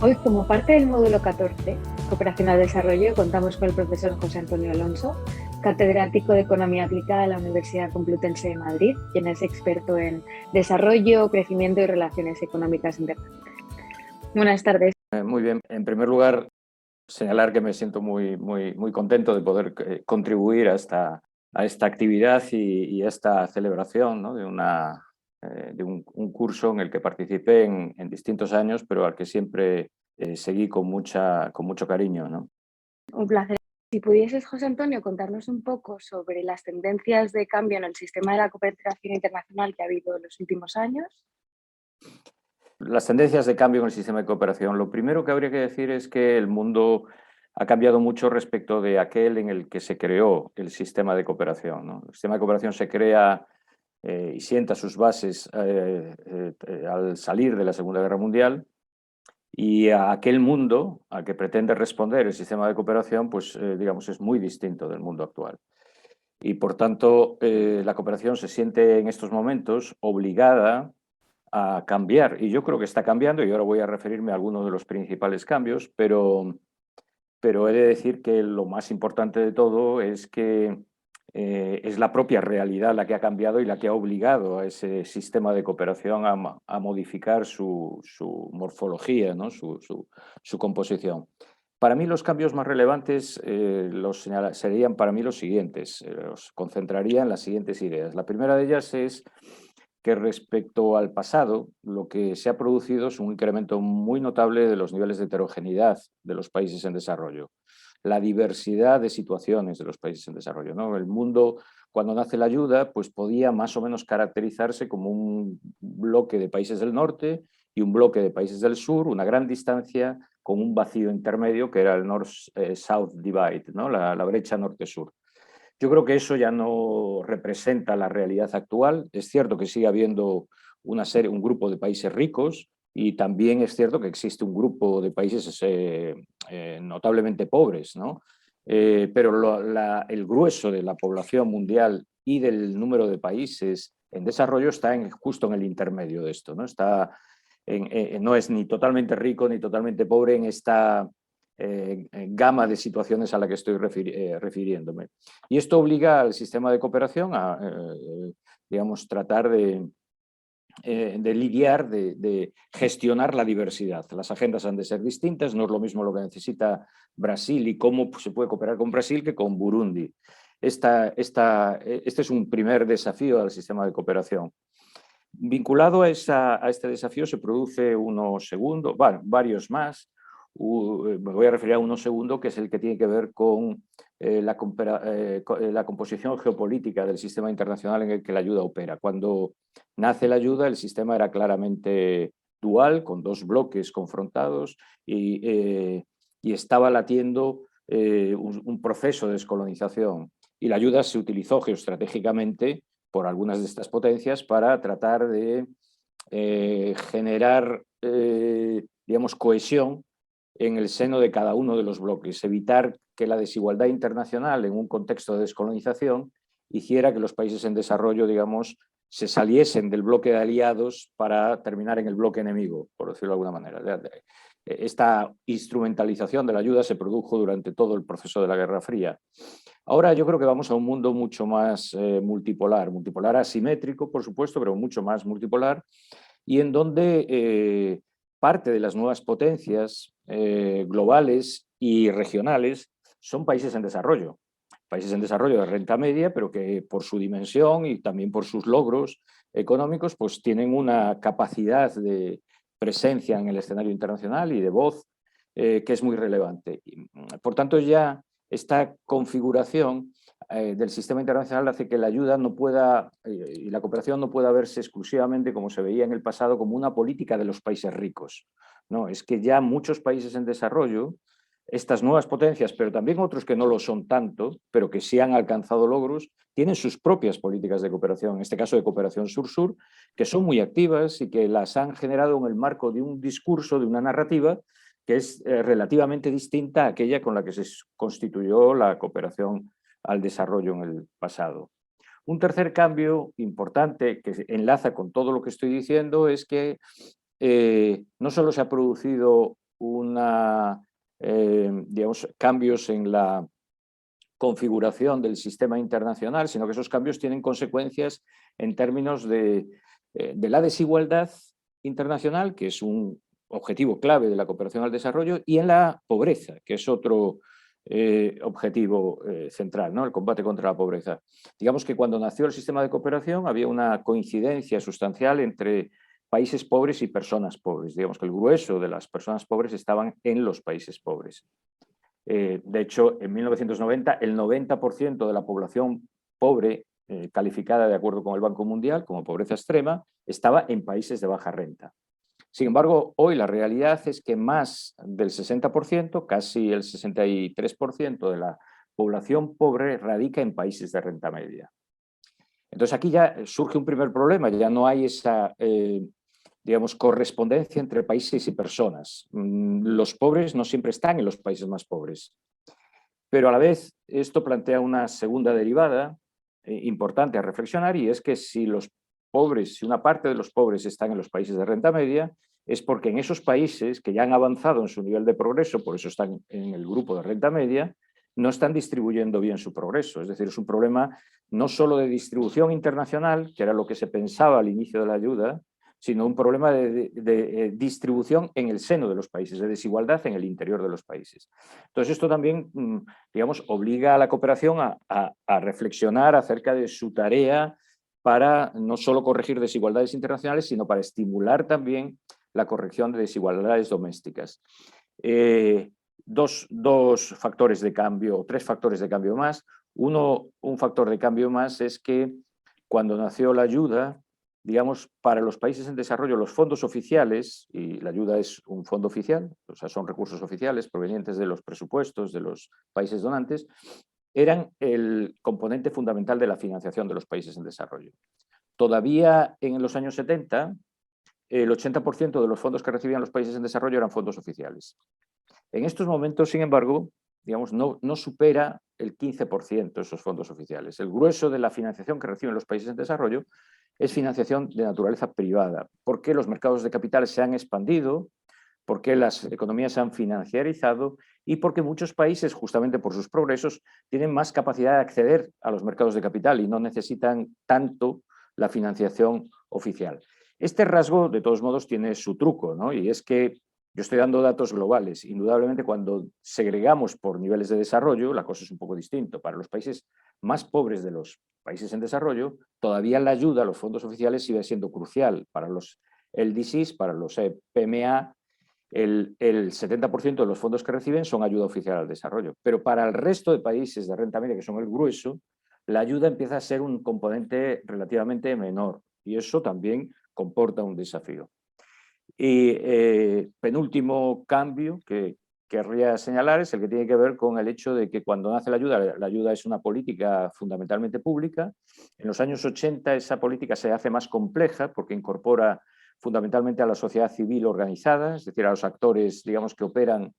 Hoy, como parte del módulo 14, Cooperación al Desarrollo, contamos con el profesor José Antonio Alonso, catedrático de Economía Aplicada de la Universidad Complutense de Madrid, quien es experto en desarrollo, crecimiento y relaciones económicas internacionales. Buenas tardes. Muy bien. En primer lugar, señalar que me siento muy contento de poder contribuir a esta actividad y a esta celebración, ¿no? de un curso en el que participé en distintos años, pero al que siempre seguí con mucho cariño, ¿no? Un placer. Si pudieses, José Antonio, contarnos un poco sobre las tendencias de cambio en el sistema de la cooperación internacional que ha habido en los últimos años. Las tendencias de cambio en el sistema de cooperación. Lo primero que habría que decir es que el mundo ha cambiado mucho respecto de aquel en el que se creó el sistema de cooperación, ¿no? El sistema de cooperación se crea y sienta sus bases al salir de la Segunda Guerra Mundial, y a aquel mundo al que pretende responder el sistema de cooperación, pues digamos, es muy distinto del mundo actual. Y por tanto, la cooperación se siente en estos momentos obligada a cambiar, y yo creo que está cambiando, y ahora voy a referirme a algunos de los principales cambios, pero he de decir que lo más importante de todo es que es la propia realidad la que ha cambiado y la que ha obligado a ese sistema de cooperación a modificar su morfología, ¿no? Su composición. Para mí los cambios más relevantes serían para mí los siguientes, los concentraría en las siguientes ideas. La primera de ellas es que respecto al pasado, lo que se ha producido es un incremento muy notable de los niveles de heterogeneidad de los países en desarrollo, la diversidad de situaciones de los países en desarrollo, ¿no? El mundo, cuando nace la ayuda, pues podía más o menos caracterizarse como un bloque de países del norte y un bloque de países del sur, una gran distancia con un vacío intermedio que era el North-South Divide, ¿no? La brecha norte-sur. Yo creo que eso ya no representa la realidad actual. Es cierto que sigue habiendo un grupo de países ricos, y también es cierto que existe un grupo de países notablemente pobres, ¿no? Pero el grueso de la población mundial y del número de países en desarrollo está justo en el intermedio de esto, ¿no? No es ni totalmente rico ni totalmente pobre en esta gama de situaciones a la que estoy refiriéndome. Y esto obliga al sistema de cooperación a, digamos, tratar de lidiar, de gestionar la diversidad. Las agendas han de ser distintas, no es lo mismo lo que necesita Brasil y cómo se puede cooperar con Brasil que con Burundi. Este es un primer desafío al sistema de cooperación. Vinculado a este desafío se produce uno segundo, bueno, varios más. Me voy a referir a uno segundo, que es el que tiene que ver con la composición geopolítica del sistema internacional en el que la ayuda opera. Cuando nace la ayuda, el sistema era claramente dual, con dos bloques confrontados, y estaba latiendo un proceso de descolonización. Y la ayuda se utilizó geoestratégicamente por algunas de estas potencias para tratar de generar, digamos, cohesión en el seno de cada uno de los bloques, evitar que la desigualdad internacional en un contexto de descolonización hiciera que los países en desarrollo, digamos, se saliesen del bloque de aliados para terminar en el bloque enemigo, por decirlo de alguna manera. Esta instrumentalización de la ayuda se produjo durante todo el proceso de la Guerra Fría. Ahora yo creo que vamos a un mundo mucho más multipolar asimétrico, por supuesto, pero mucho más multipolar, y en donde parte de las nuevas potencias globales y regionales son países en desarrollo de renta media, pero que por su dimensión y también por sus logros económicos, pues tienen una capacidad de presencia en el escenario internacional y de voz que es muy relevante. Por tanto, ya esta configuración del sistema internacional hace que la ayuda no pueda y la cooperación no pueda verse exclusivamente, como se veía en el pasado, como una política de los países ricos. No, es que ya muchos países en desarrollo, estas nuevas potencias, pero también otros que no lo son tanto, pero que sí han alcanzado logros, tienen sus propias políticas de cooperación, en este caso de cooperación sur-sur, que son muy activas y que las han generado en el marco de un discurso, de una narrativa que es relativamente distinta a aquella con la que se constituyó la cooperación al desarrollo en el pasado. Un tercer cambio importante que enlaza con todo lo que estoy diciendo es que no solo se ha producido digamos, cambios en la configuración del sistema internacional, sino que esos cambios tienen consecuencias en términos de la desigualdad internacional, que es un objetivo clave de la cooperación al desarrollo, y en la pobreza, que es otro objetivo central, ¿no? El combate contra la pobreza. Digamos que cuando nació el sistema de cooperación había una coincidencia sustancial entre países pobres y personas pobres. Digamos que el grueso de las personas pobres estaban en los países pobres. De hecho, en 1990, el 90% de la población pobre, calificada de acuerdo con el Banco Mundial como pobreza extrema, estaba en países de baja renta. Sin embargo, hoy la realidad es que más del 60%, casi el 63% de la población pobre radica en países de renta media. Entonces aquí ya surge un primer problema, ya no hay esa digamos, correspondencia entre países y personas. Los pobres no siempre están en los países más pobres. Pero a la vez esto plantea una segunda derivada importante a reflexionar, y es que si los pobres, si una parte de los pobres están en los países de renta media, es porque en esos países que ya han avanzado en su nivel de progreso, por eso están en el grupo de renta media, no están distribuyendo bien su progreso. Es decir, es un problema no solo de distribución internacional, que era lo que se pensaba al inicio de la ayuda, sino un problema de distribución en el seno de los países, de desigualdad en el interior de los países. Entonces, esto también, digamos, obliga a la cooperación a reflexionar acerca de su tarea para no solo corregir desigualdades internacionales, sino para estimular también la corrección de desigualdades domésticas. Dos factores de cambio, tres factores de cambio más. Un factor de cambio más es que cuando nació la ayuda, digamos, para los países en desarrollo, los fondos oficiales, y la ayuda es un fondo oficial, o sea, son recursos oficiales provenientes de los presupuestos de los países donantes, eran el componente fundamental de la financiación de los países en desarrollo. Todavía en los años 70, el 80% de los fondos que recibían los países en desarrollo eran fondos oficiales. En estos momentos, sin embargo, digamos, no supera el 15% esos fondos oficiales. El grueso de la financiación que reciben los países en desarrollo es financiación de naturaleza privada, porque los mercados de capitales se han expandido, porque las economías se han financiarizado y porque muchos países, justamente por sus progresos, tienen más capacidad de acceder a los mercados de capital y no necesitan tanto la financiación oficial. Este rasgo, de todos modos, tiene su truco, ¿no? Y es que yo estoy dando datos globales. Indudablemente, cuando segregamos por niveles de desarrollo, la cosa es un poco distinta. Para los países más pobres de los países en desarrollo, todavía la ayuda a los fondos oficiales sigue siendo crucial. Para los LDCs, para los PMA, el 70% de los fondos que reciben son ayuda oficial al desarrollo. Pero para el resto de países de renta media, que son el grueso, la ayuda empieza a ser un componente relativamente menor. Y eso también comporta un desafío. Y penúltimo cambio que querría señalar es el que tiene que ver con el hecho de que cuando nace la ayuda es una política fundamentalmente pública. En los años 80 esa política se hace más compleja porque incorpora fundamentalmente a la sociedad civil organizada, es decir, a los actores, digamos, que operan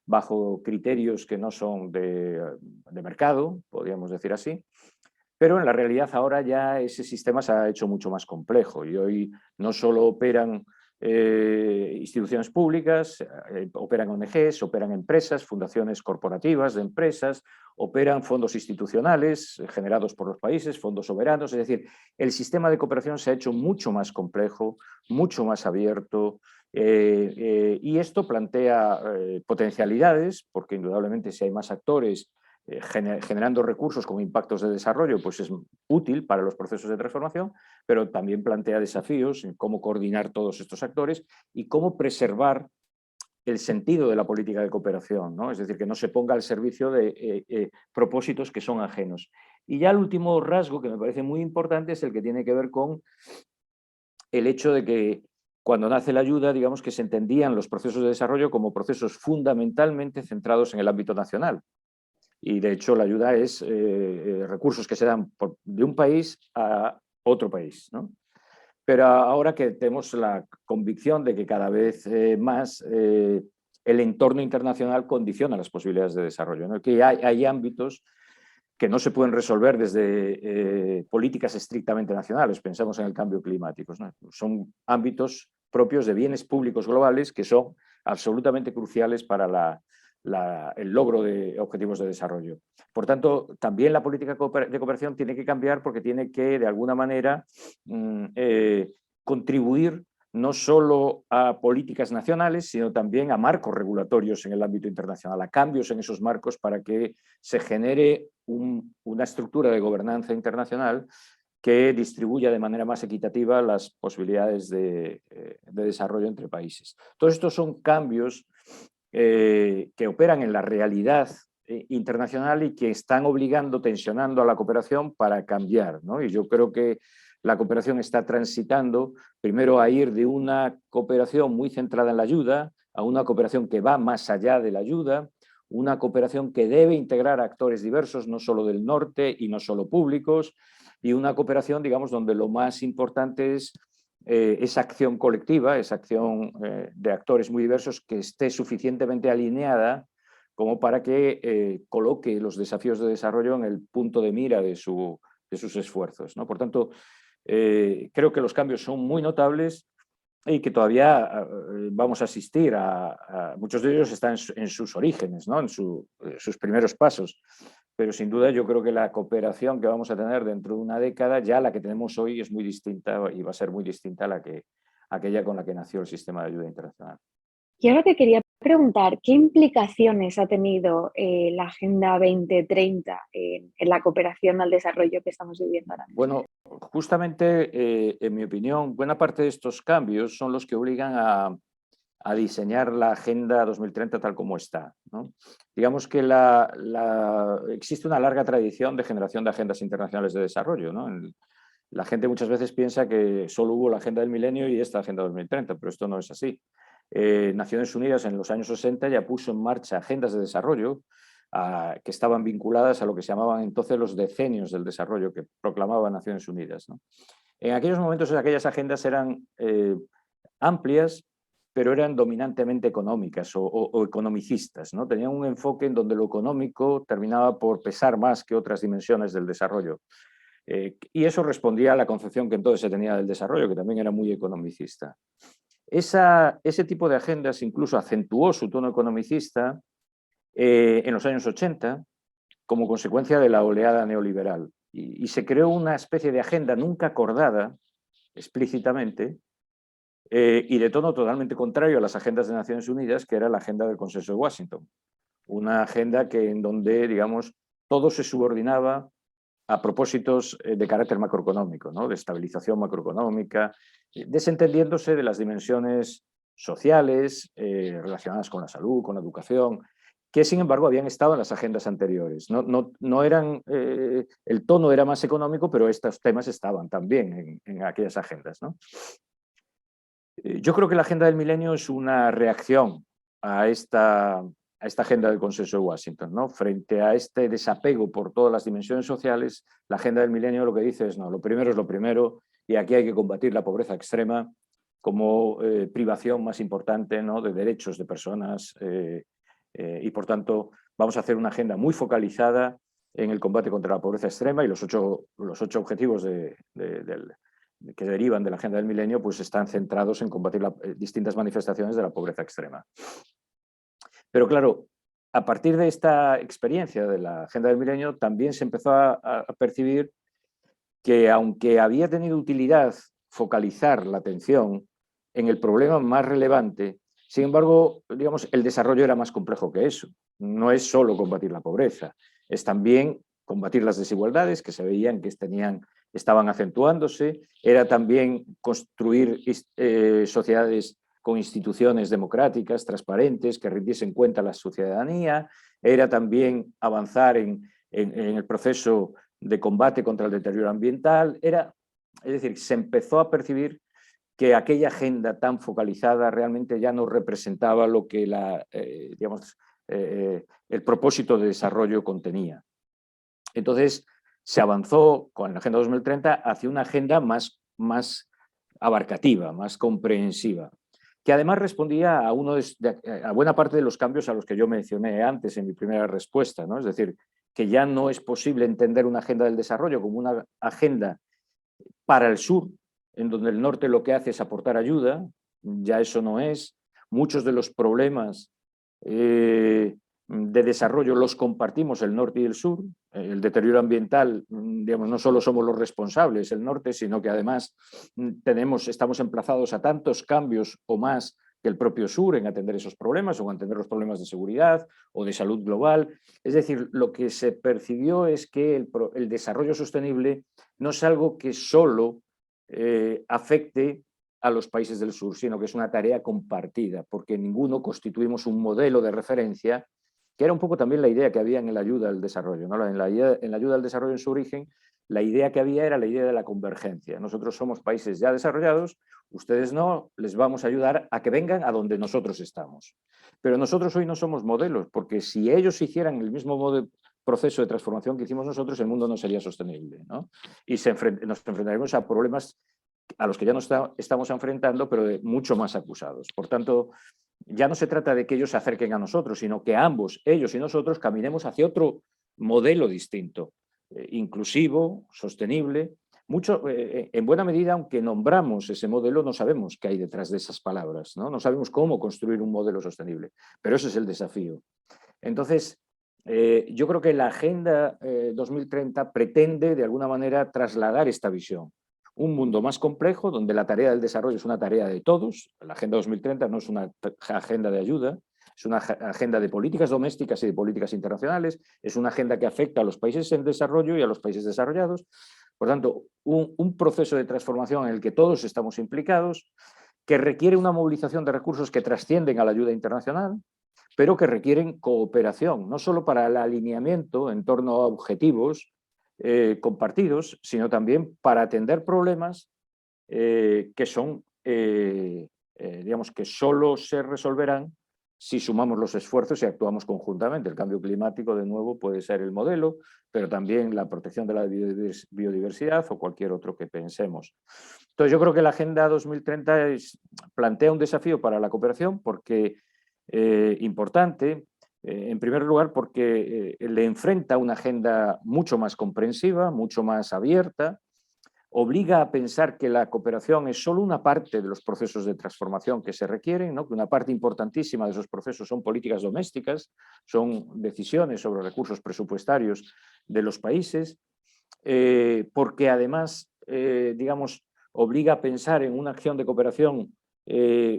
bajo criterios que no son de mercado, podríamos decir así. Pero en la realidad ahora ya ese sistema se ha hecho mucho más complejo y hoy no solo operan instituciones públicas, operan ONGs, operan empresas, fundaciones corporativas de empresas, operan fondos institucionales generados por los países, fondos soberanos. Es decir, el sistema de cooperación se ha hecho mucho más complejo, mucho más abierto, y esto plantea potencialidades, porque indudablemente si hay más actores generando recursos con impactos de desarrollo, pues es útil para los procesos de transformación, pero también plantea desafíos en cómo coordinar todos estos actores y cómo preservar el sentido de la política de cooperación, ¿no? Es decir, que no se ponga al servicio de propósitos que son ajenos. Y ya el último rasgo que me parece muy importante es el que tiene que ver con el hecho de que cuando nace la ayuda, digamos que se entendían los procesos de desarrollo como procesos fundamentalmente centrados en el ámbito nacional. Y de hecho la ayuda es recursos que se dan de un país a otro país, ¿no? Pero ahora que tenemos la convicción de que cada vez más el entorno internacional condiciona las posibilidades de desarrollo, ¿no? Que hay ámbitos que no se pueden resolver desde políticas estrictamente nacionales, pensamos en el cambio climático, ¿no? Son ámbitos propios de bienes públicos globales que son absolutamente cruciales para el logro de objetivos de desarrollo. Por tanto, también la política de cooperación tiene que cambiar porque tiene que, de alguna manera, contribuir no solo a políticas nacionales, sino también a marcos regulatorios en el ámbito internacional, a cambios en esos marcos para que se genere una estructura de gobernanza internacional que distribuya de manera más equitativa las posibilidades de desarrollo entre países. Todos estos son cambios que operan en la realidad internacional y que están obligando, tensionando a la cooperación para cambiar, ¿no? Y yo creo que la cooperación está transitando primero a ir de una cooperación muy centrada en la ayuda a una cooperación que va más allá de la ayuda, una cooperación que debe integrar a actores diversos, no solo del norte y no solo públicos, y una cooperación, digamos, donde lo más importante es esa acción colectiva, esa acción de actores muy diversos que esté suficientemente alineada como para que coloque los desafíos de desarrollo en el punto de mira de sus esfuerzos, ¿no? Por tanto, creo que los cambios son muy notables y que todavía vamos a asistir muchos de ellos están en sus orígenes, ¿no? En sus primeros pasos. Pero sin duda yo creo que la cooperación que vamos a tener dentro de una década, ya la que tenemos hoy, es muy distinta y va a ser muy distinta a aquella con la que nació el sistema de ayuda internacional. Y ahora te quería preguntar, ¿qué implicaciones ha tenido la Agenda 2030 en la cooperación al desarrollo que estamos viviendo ahora mismo? Bueno, justamente, en mi opinión, buena parte de estos cambios son los que obligan a diseñar la Agenda 2030 tal como está, ¿no? Digamos que existe una larga tradición de generación de agendas internacionales de desarrollo, ¿no? La gente muchas veces piensa que solo hubo la Agenda del Milenio y esta Agenda 2030, pero esto no es así. Naciones Unidas en los años 60 ya puso en marcha agendas de desarrollo que estaban vinculadas a lo que se llamaban entonces los decenios del desarrollo que proclamaba Naciones Unidas, ¿no? En aquellos momentos aquellas agendas eran amplias, pero eran dominantemente económicas o economicistas, ¿no? Tenían un enfoque en donde lo económico terminaba por pesar más que otras dimensiones del desarrollo. Y eso respondía a la concepción que entonces se tenía del desarrollo, que también era muy economicista. Ese tipo de agendas incluso acentuó su tono economicista en los años 80 como consecuencia de la oleada neoliberal. Y se creó una especie de agenda nunca acordada explícitamente y de tono totalmente contrario a las agendas de Naciones Unidas, que era la agenda del Consenso de Washington. Una agenda en donde, digamos, todo se subordinaba a propósitos de carácter macroeconómico, ¿no? De estabilización macroeconómica, desentendiéndose de las dimensiones sociales relacionadas con la salud, con la educación, que sin embargo habían estado en las agendas anteriores. No eran, el tono era más económico, pero estos temas estaban también en aquellas agendas, ¿no? Yo creo que la Agenda del Milenio es una reacción a esta agenda del Consenso de Washington, ¿no? Frente a este desapego por todas las dimensiones sociales, la Agenda del Milenio lo que dice es, no, lo primero es lo primero y aquí hay que combatir la pobreza extrema como privación más importante, ¿no? De derechos de personas y por tanto vamos a hacer una agenda muy focalizada en el combate contra la pobreza extrema y los ocho objetivos que derivan de la Agenda del Milenio pues están centrados en combatir distintas manifestaciones de la pobreza extrema. Pero claro, a partir de esta experiencia de la Agenda del Milenio también se empezó a percibir que aunque había tenido utilidad focalizar la atención en el problema más relevante, sin embargo, digamos, el desarrollo era más complejo que eso. No es solo combatir la pobreza, es también combatir las desigualdades que se veían que estaban acentuándose, era también construir sociedades con instituciones democráticas, transparentes, que rindiesen cuenta a la ciudadanía, era también avanzar en el proceso de combate contra el deterioro ambiental, es decir, se empezó a percibir que aquella agenda tan focalizada realmente ya no representaba lo que el propósito de desarrollo contenía. Entonces, se avanzó con la Agenda 2030 hacia una agenda más abarcativa, más comprensiva, que además respondía a buena parte de los cambios a los que yo mencioné antes en mi primera respuesta, ¿no? Es decir, que ya no es posible entender una agenda del desarrollo como una agenda para el sur, en donde el norte lo que hace es aportar ayuda, ya eso no es. Muchos de los problemas de desarrollo los compartimos el norte y el sur. El deterioro ambiental, digamos, no solo somos los responsables, el norte, sino que además estamos emplazados a tantos cambios o más que el propio sur en atender esos problemas o en atender los problemas de seguridad o de salud global. Es decir, lo que se percibió es que el desarrollo sostenible no es algo que solo afecte a los países del sur, sino que es una tarea compartida, porque ninguno constituimos un modelo de referencia, que era un poco también la idea que había en la ayuda al desarrollo, ¿no? En la ayuda al desarrollo en su origen, la idea que había era la idea de la convergencia. Nosotros somos países ya desarrollados, ustedes no, les vamos a ayudar a que vengan a donde nosotros estamos. Pero nosotros hoy no somos modelos, porque si ellos hicieran el mismo proceso de transformación que hicimos nosotros, el mundo no sería sostenible, ¿no? Y nos enfrentaremos a problemas a los que ya nos estamos enfrentando, pero de mucho más acusados. Por tanto, ya no se trata de que ellos se acerquen a nosotros, sino que ambos, ellos y nosotros, caminemos hacia otro modelo distinto, inclusivo, sostenible. En buena medida, aunque nombramos ese modelo, no sabemos qué hay detrás de esas palabras, ¿no? No sabemos cómo construir un modelo sostenible, pero ese es el desafío. Entonces, yo creo que la Agenda 2030 pretende, de alguna manera, trasladar esta visión. Un mundo más complejo, donde la tarea del desarrollo es una tarea de todos. La Agenda 2030 no es una agenda de ayuda, es una agenda de políticas domésticas y de políticas internacionales, es una agenda que afecta a los países en desarrollo y a los países desarrollados. Por tanto, un proceso de transformación en el que todos estamos implicados, que requiere una movilización de recursos que trascienden a la ayuda internacional, pero que requieren cooperación, no solo para el alineamiento en torno a objetivos compartidos, sino también para atender problemas que son, digamos, que solo se resolverán si sumamos los esfuerzos y actuamos conjuntamente. El cambio climático, de nuevo, puede ser el modelo, pero también la protección de la biodiversidad o cualquier otro que pensemos. Entonces, yo creo que la Agenda 2030 plantea un desafío para la cooperación porque importante, en primer lugar porque le enfrenta a una agenda mucho más comprensiva, mucho más abierta, obliga a pensar que la cooperación es solo una parte de los procesos de transformación que se requieren, ¿no? Que una parte importantísima de esos procesos son políticas domésticas, son decisiones sobre recursos presupuestarios de los países, porque además, digamos, obliga a pensar en una acción de cooperación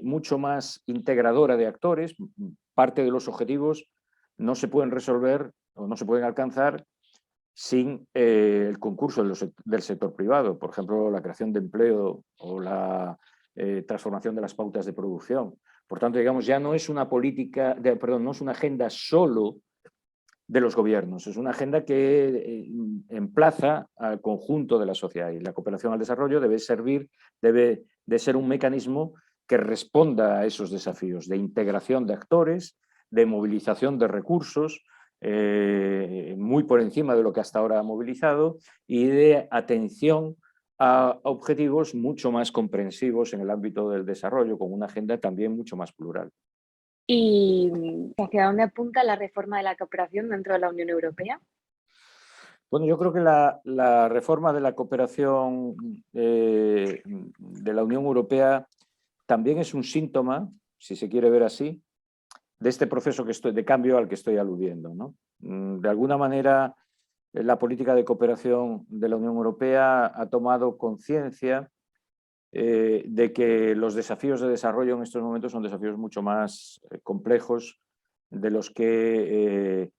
mucho más integradora de actores. Parte de los objetivos no se pueden resolver o no se pueden alcanzar sin el concurso del sector privado, por ejemplo, la creación de empleo o la transformación de las pautas de producción. Por tanto, digamos, ya no es una política, no es una agenda solo de los gobiernos, es una agenda que emplaza al conjunto de la sociedad, y la cooperación al desarrollo debe de ser un mecanismo que responda a esos desafíos de integración de actores, de movilización de recursos, muy por encima de lo que hasta ahora ha movilizado, y de atención a objetivos mucho más comprensivos en el ámbito del desarrollo, con una agenda también mucho más plural. ¿Y hacia dónde apunta la reforma de la cooperación dentro de la Unión Europea? Bueno, yo creo que la reforma de la cooperación de la Unión Europea también es un síntoma, si se quiere ver así, de este proceso de cambio al que estoy aludiendo, ¿no? De alguna manera, la política de cooperación de la Unión Europea ha tomado conciencia de que los desafíos de desarrollo en estos momentos son desafíos mucho más complejos de los que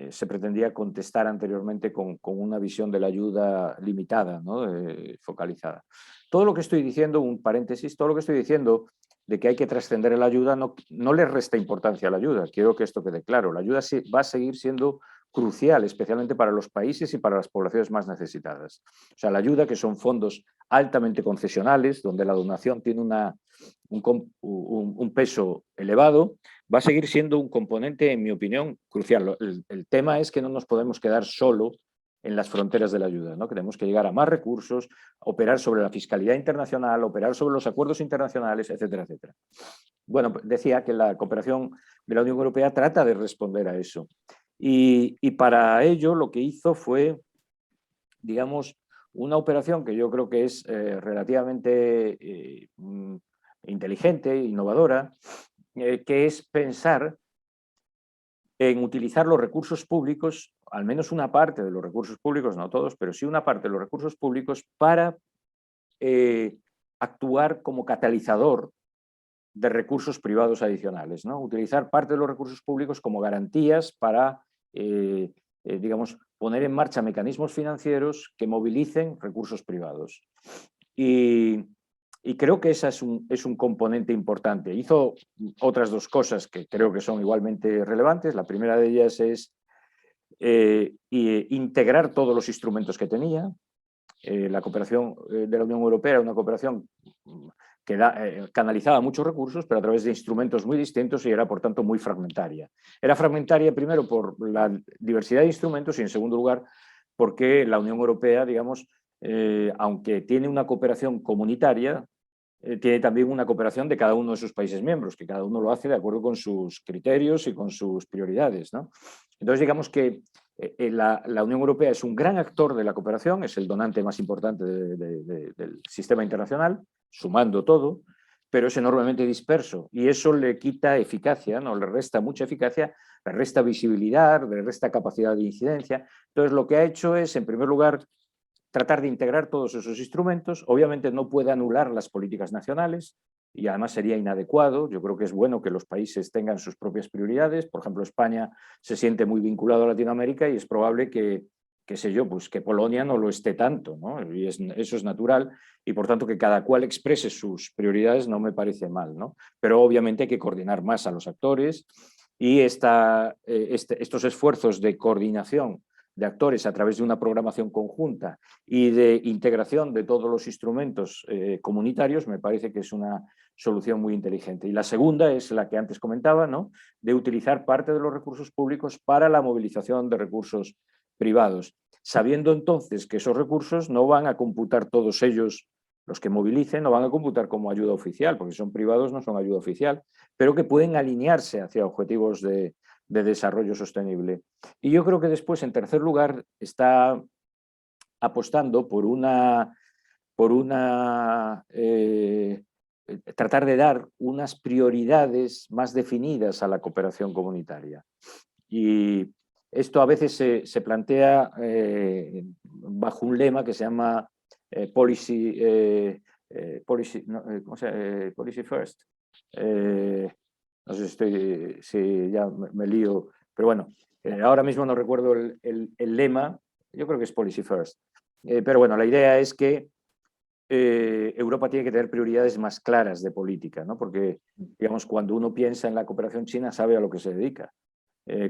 se pretendía contestar anteriormente con una visión de la ayuda limitada, ¿no? Focalizada. Todo lo que estoy diciendo, un paréntesis, todo lo que estoy diciendo de que hay que trascender la ayuda no le resta importancia a la ayuda. Quiero que esto quede claro. La ayuda va a seguir siendo crucial, especialmente para los países y para las poblaciones más necesitadas. O sea, la ayuda, que son fondos altamente concesionales, donde la donación tiene un peso elevado, va a seguir siendo un componente, en mi opinión, crucial. El tema es que no nos podemos quedar solo en las fronteras de la ayuda, ¿no? Tenemos que llegar a más recursos, operar sobre la fiscalidad internacional, operar sobre los acuerdos internacionales, etcétera, etcétera. Bueno, decía que la cooperación de la Unión Europea trata de responder a eso. Y para ello lo que hizo fue, digamos, una operación que yo creo que es relativamente inteligente, innovadora, que es pensar en utilizar los recursos públicos, al menos una parte de los recursos públicos, no todos, pero sí una parte de los recursos públicos para actuar como catalizador de recursos privados adicionales, ¿no? Utilizar parte de los recursos públicos como garantías para, digamos, poner en marcha mecanismos financieros que movilicen recursos privados. Y creo que ese es un componente importante. Hizo otras dos cosas que creo que son igualmente relevantes. La primera de ellas es integrar todos los instrumentos que tenía. La cooperación de la Unión Europea era una cooperación que canalizaba muchos recursos, pero a través de instrumentos muy distintos y era, por tanto, muy fragmentaria. Era fragmentaria, primero, por la diversidad de instrumentos y, en segundo lugar, porque la Unión Europea, digamos, aunque tiene una cooperación comunitaria, tiene también una cooperación de cada uno de sus países miembros, que cada uno lo hace de acuerdo con sus criterios y con sus prioridades, ¿no? Entonces, digamos que la Unión Europea es un gran actor de la cooperación, es el donante más importante del sistema internacional, sumando todo, pero es enormemente disperso y eso le quita eficacia, ¿no? Le resta mucha eficacia, le resta visibilidad, le resta capacidad de incidencia. Entonces, lo que ha hecho es, en primer lugar, tratar de integrar todos esos instrumentos. Obviamente no puede anular las políticas nacionales y además sería inadecuado. Yo creo que es bueno que los países tengan sus propias prioridades. Por ejemplo, España se siente muy vinculado a Latinoamérica y es probable que, qué sé yo, pues que Polonia no lo esté tanto, ¿no? Y eso es natural y por tanto que cada cual exprese sus prioridades no me parece mal, ¿no? Pero obviamente hay que coordinar más a los actores y estos esfuerzos de coordinación de actores a través de una programación conjunta y de integración de todos los instrumentos comunitarios, me parece que es una solución muy inteligente. Y la segunda es la que antes comentaba, ¿no? De utilizar parte de los recursos públicos para la movilización de recursos privados, sabiendo entonces que esos recursos no van a computar todos ellos, los que movilicen, no van a computar como ayuda oficial, porque son privados, no son ayuda oficial, pero que pueden alinearse hacia objetivos de desarrollo sostenible. Y yo creo que después, en tercer lugar, está apostando por tratar de dar unas prioridades más definidas a la cooperación comunitaria. Y esto a veces se plantea bajo un lema que se llama policy first. No sé si ya me lío, pero bueno, ahora mismo no recuerdo el lema, yo creo que es policy first. Pero bueno, la idea es que Europa tiene que tener prioridades más claras de política, ¿no? Porque, digamos, cuando uno piensa en la cooperación china sabe a lo que se dedica.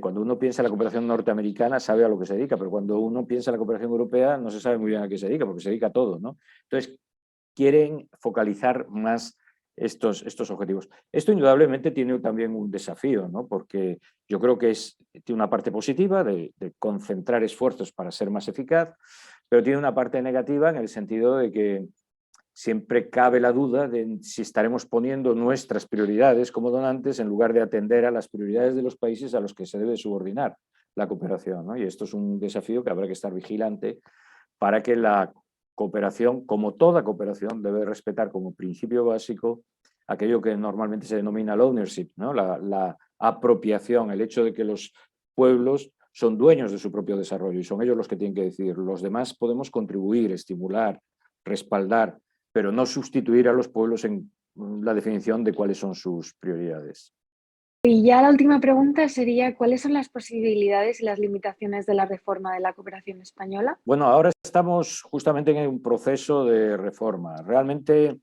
Cuando uno piensa en la cooperación norteamericana sabe a lo que se dedica, pero cuando uno piensa en la cooperación europea no se sabe muy bien a qué se dedica, porque se dedica a todo, ¿no? Entonces, quieren focalizar más estos objetivos. Esto indudablemente tiene también un desafío, ¿no? Porque yo creo que tiene una parte positiva de concentrar esfuerzos para ser más eficaz, pero tiene una parte negativa en el sentido de que siempre cabe la duda de si estaremos poniendo nuestras prioridades como donantes en lugar de atender a las prioridades de los países a los que se debe subordinar la cooperación, ¿no? Y esto es un desafío que habrá que estar vigilante para que la cooperación, como toda cooperación, debe respetar como principio básico aquello que normalmente se denomina el ownership, ¿no? La apropiación, el hecho de que los pueblos son dueños de su propio desarrollo y son ellos los que tienen que decidir. Los demás podemos contribuir, estimular, respaldar, pero no sustituir a los pueblos en la definición de cuáles son sus prioridades. Y ya la última pregunta sería, ¿cuáles son las posibilidades y las limitaciones de la reforma de la cooperación española? Bueno, ahora estamos justamente en un proceso de reforma. Realmente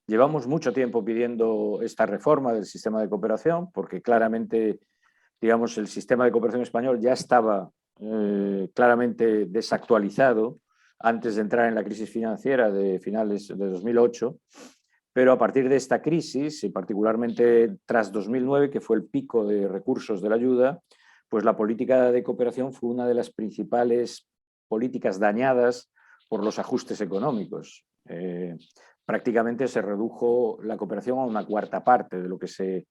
llevamos mucho tiempo pidiendo esta reforma del sistema de cooperación, porque claramente, digamos, el sistema de cooperación español ya estaba claramente desactualizado antes de entrar en la crisis financiera de finales de 2008, pero a partir de esta crisis, y particularmente tras 2009, que fue el pico de recursos de la ayuda, pues la política de cooperación fue una de las principales políticas dañadas por los ajustes económicos. Prácticamente se redujo la cooperación a una cuarta parte de lo que se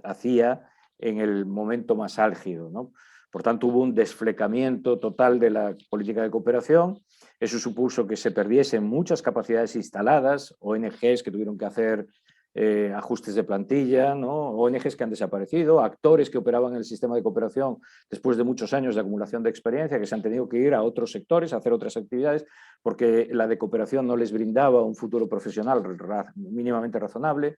hacía en el momento más álgido, ¿no? Por tanto, hubo un desflecamiento total de la política de cooperación. Eso supuso que se perdiesen muchas capacidades instaladas, ONGs que tuvieron que hacer ajustes de plantilla, ¿no? ONGs que han desaparecido, actores que operaban en el sistema de cooperación después de muchos años de acumulación de experiencia, que se han tenido que ir a otros sectores, a hacer otras actividades, porque la de cooperación no les brindaba un futuro profesional mínimamente razonable.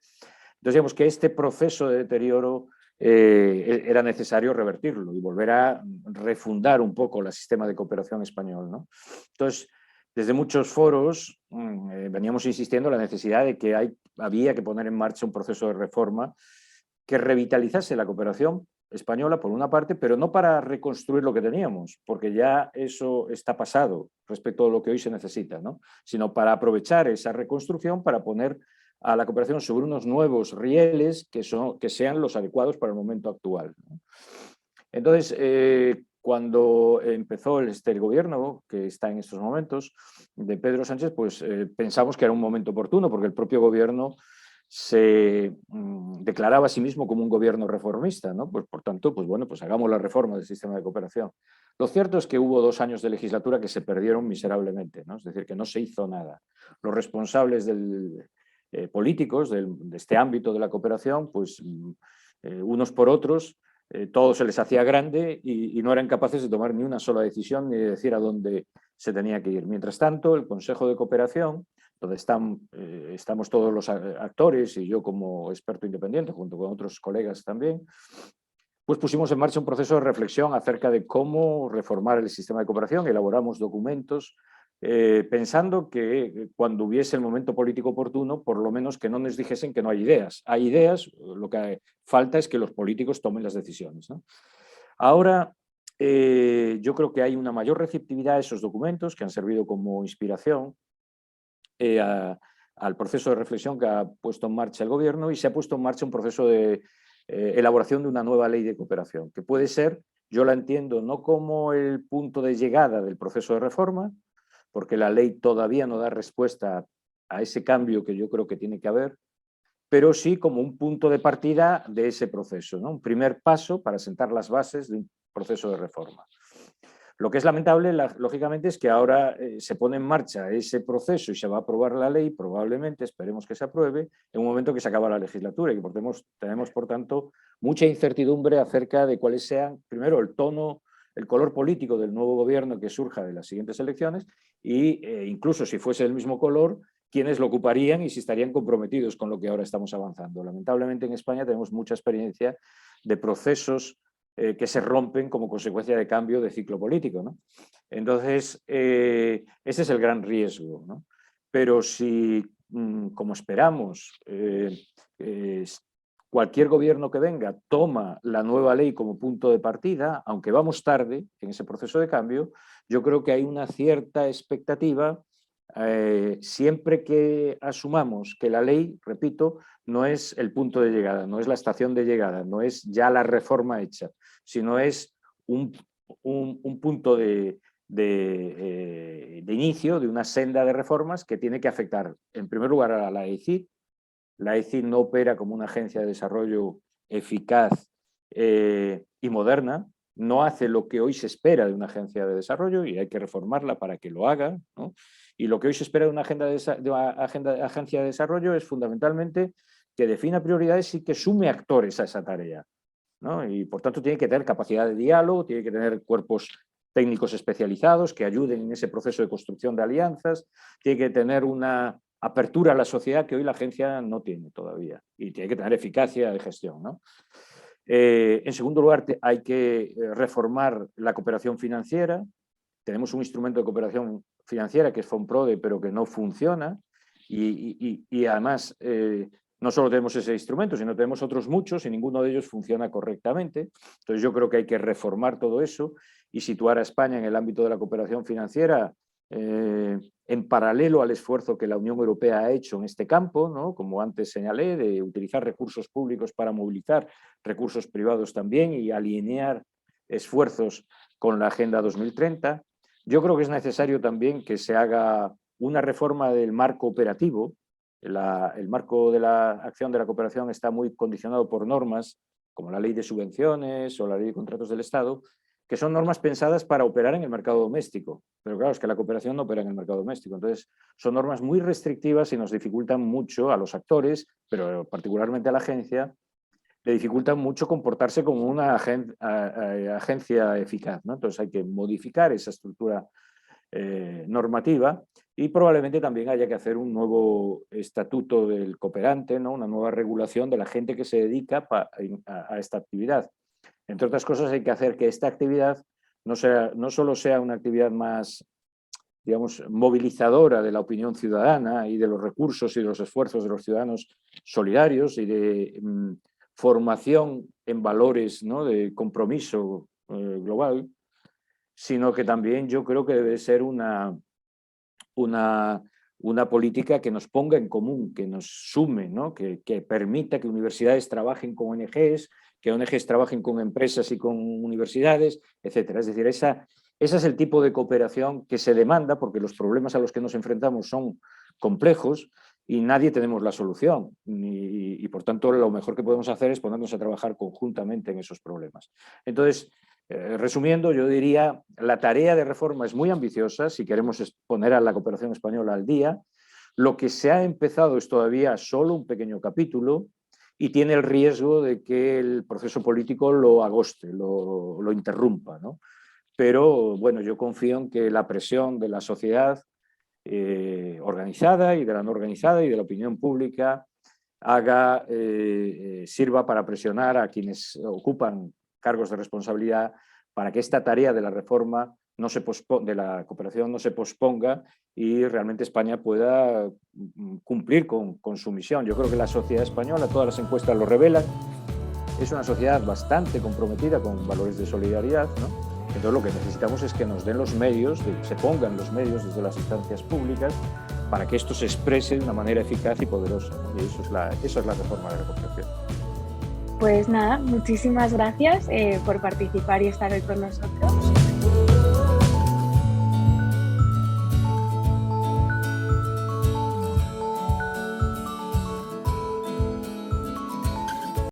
Entonces, digamos que este proceso de deterioro era necesario revertirlo y volver a refundar un poco el sistema de cooperación español, ¿no? Entonces, desde muchos foros veníamos insistiendo en la necesidad de que había que poner en marcha un proceso de reforma que revitalizase la cooperación española, por una parte, pero no para reconstruir lo que teníamos, porque ya eso está pasado respecto a lo que hoy se necesita, ¿no? Sino para aprovechar esa reconstrucción para poner a la cooperación sobre unos nuevos rieles que sean los adecuados para el momento actual, ¿no? Entonces, cuando empezó el gobierno, que está en estos momentos, de Pedro Sánchez, pues pensamos que era un momento oportuno, porque el propio gobierno se declaraba a sí mismo como un gobierno reformista, ¿no? Pues por tanto, pues bueno, pues hagamos la reforma del sistema de cooperación. Lo cierto es que hubo 2 años de legislatura que se perdieron miserablemente, ¿no? Es decir, que no se hizo nada. Los responsables políticos de este ámbito de la cooperación, pues unos por otros, todo se les hacía grande y no eran capaces de tomar ni una sola decisión ni de decir a dónde se tenía que ir. Mientras tanto, el Consejo de Cooperación, donde estamos todos los actores y yo como experto independiente, junto con otros colegas también, pues pusimos en marcha un proceso de reflexión acerca de cómo reformar el sistema de cooperación. Elaboramos documentos pensando que cuando hubiese el momento político oportuno, por lo menos que no nos dijesen que no hay ideas. Hay ideas, lo que falta es que los políticos tomen las decisiones, ¿no? Ahora, yo creo que hay una mayor receptividad a esos documentos que han servido como inspiración al proceso de reflexión que ha puesto en marcha el gobierno, y se ha puesto en marcha un proceso de elaboración de una nueva ley de cooperación, que puede ser, yo la entiendo, no como el punto de llegada del proceso de reforma, porque la ley todavía no da respuesta a ese cambio que yo creo que tiene que haber, pero sí como un punto de partida de ese proceso, ¿no? Un primer paso para sentar las bases de un proceso de reforma. Lo que es lamentable, lógicamente, es que ahora se pone en marcha ese proceso y se va a aprobar la ley, probablemente, esperemos que se apruebe, en un momento que se acaba la legislatura, y que tenemos, por tanto, mucha incertidumbre acerca de cuáles sean, primero, el tono, el color político del nuevo gobierno que surja de las siguientes elecciones, y incluso si fuese el mismo color, quiénes lo ocuparían y si estarían comprometidos con lo que ahora estamos avanzando. Lamentablemente, en España tenemos mucha experiencia de procesos que se rompen como consecuencia de cambio de ciclo político, ¿no? Entonces, ese es el gran riesgo, ¿no? Pero si, como esperamos, cualquier gobierno que venga toma la nueva ley como punto de partida, aunque vamos tarde en ese proceso de cambio, yo creo que hay una cierta expectativa, siempre que asumamos que la ley, repito, no es el punto de llegada, no es la estación de llegada, no es ya la reforma hecha, sino es un punto de inicio de una senda de reformas que tiene que afectar, en primer lugar, a la EICID. La EICID no opera como una agencia de desarrollo eficaz y moderna, no hace lo que hoy se espera de una agencia de desarrollo y hay que reformarla para que lo haga, ¿no? Y lo que hoy se espera de una agencia de desarrollo es fundamentalmente que defina prioridades y que sume actores a esa tarea, ¿no? Y por tanto tiene que tener capacidad de diálogo, tiene que tener cuerpos técnicos especializados que ayuden en ese proceso de construcción de alianzas, tiene que tener una apertura a la sociedad que hoy la agencia no tiene todavía, y tiene que tener eficacia de gestión, ¿no? En segundo lugar, hay que reformar la cooperación financiera. Tenemos un instrumento de cooperación financiera que es FONPRODE, pero que no funciona, y además no solo tenemos ese instrumento, sino tenemos otros muchos y ninguno de ellos funciona correctamente. Entonces yo creo que hay que reformar todo eso y situar a España en el ámbito de la cooperación financiera en paralelo al esfuerzo que la Unión Europea ha hecho en este campo, ¿no? Como antes señalé, de utilizar recursos públicos para movilizar recursos privados también y alinear esfuerzos con la Agenda 2030. Yo creo que es necesario también que se haga una reforma del marco operativo. El marco de la acción de la cooperación está muy condicionado por normas como la ley de subvenciones o la ley de contratos del Estado, que son normas pensadas para operar en el mercado doméstico. Pero claro, es que la cooperación no opera en el mercado doméstico. Entonces, son normas muy restrictivas y nos dificultan mucho a los actores, pero particularmente a la agencia, le dificultan mucho comportarse como una agencia eficaz, ¿no? Entonces, hay que modificar esa estructura normativa y probablemente también haya que hacer un nuevo estatuto del cooperante, ¿no? Una nueva regulación de la gente que se dedica a esta actividad. Entre otras cosas, hay que hacer que esta actividad no solo sea una actividad más, digamos, movilizadora de la opinión ciudadana y de los recursos y de los esfuerzos de los ciudadanos solidarios y de formación en valores, ¿no? De compromiso global, sino que también yo creo que debe ser una política que nos ponga en común, que nos sume, ¿no? que permita que universidades trabajen con ONGs, que ONGs trabajen con empresas y con universidades, etcétera. Es decir, ese es el tipo de cooperación que se demanda, porque los problemas a los que nos enfrentamos son complejos y nadie tenemos la solución. Y por tanto, lo mejor que podemos hacer es ponernos a trabajar conjuntamente en esos problemas. Entonces, resumiendo, yo diría, la tarea de reforma es muy ambiciosa si queremos poner a la cooperación española al día. Lo que se ha empezado es todavía solo un pequeño capítulo y tiene el riesgo de que el proceso político lo agoste, lo interrumpa, ¿no? Pero bueno, yo confío en que la presión de la sociedad organizada y de la no organizada y de la opinión pública sirva para presionar a quienes ocupan cargos de responsabilidad para que esta tarea de la reforma de la cooperación no se posponga y realmente España pueda cumplir con su misión. Yo creo que la sociedad española, todas las encuestas lo revelan, es una sociedad bastante comprometida con valores de solidaridad, ¿no? Entonces lo que necesitamos es que nos den los medios, se pongan los medios desde las instancias públicas para que esto se exprese de una manera eficaz y poderosa, ¿no? Y eso es la reforma de la cooperación. Pues nada, muchísimas gracias por participar y estar hoy con nosotros.